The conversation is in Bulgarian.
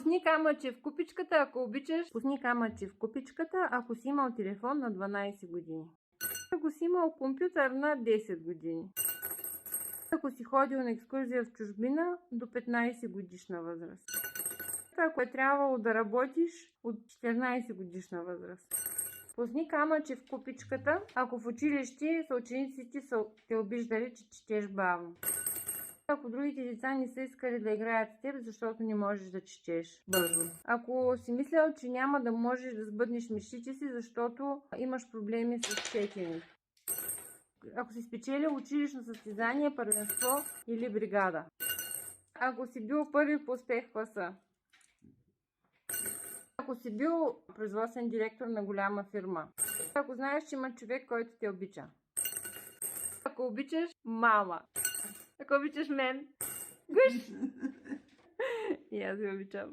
Пусни камъче в купичката, ако обичаш. Пусни камъче в купичката, ако си имал телефон на 12 години. Ако си имал компютър на 10 години. Ако си ходил на екскурзия в чужбина до 15 годишна възраст. Ако е трябвало да работиш от 14 годишна възраст. Пусни камъче в купичката, ако в училище съучениците са те обиждали, че четеш бавно. Ако другите деца не са искали да играят с теб, защото не можеш да четеш бързо. Ако си мислял, че няма да можеш да сбъднеш мечтите си, защото имаш проблеми с четенето. Ако си спечелил училищно състезание, първенство или бригада. Ако си бил първи по успех в класа. Ако си бил производствен директор на голяма фирма. Ако знаеш, че има човек, който те обича. Ако обичаш мама. Ако обичаш мен. Гъш! И аз ви обичам.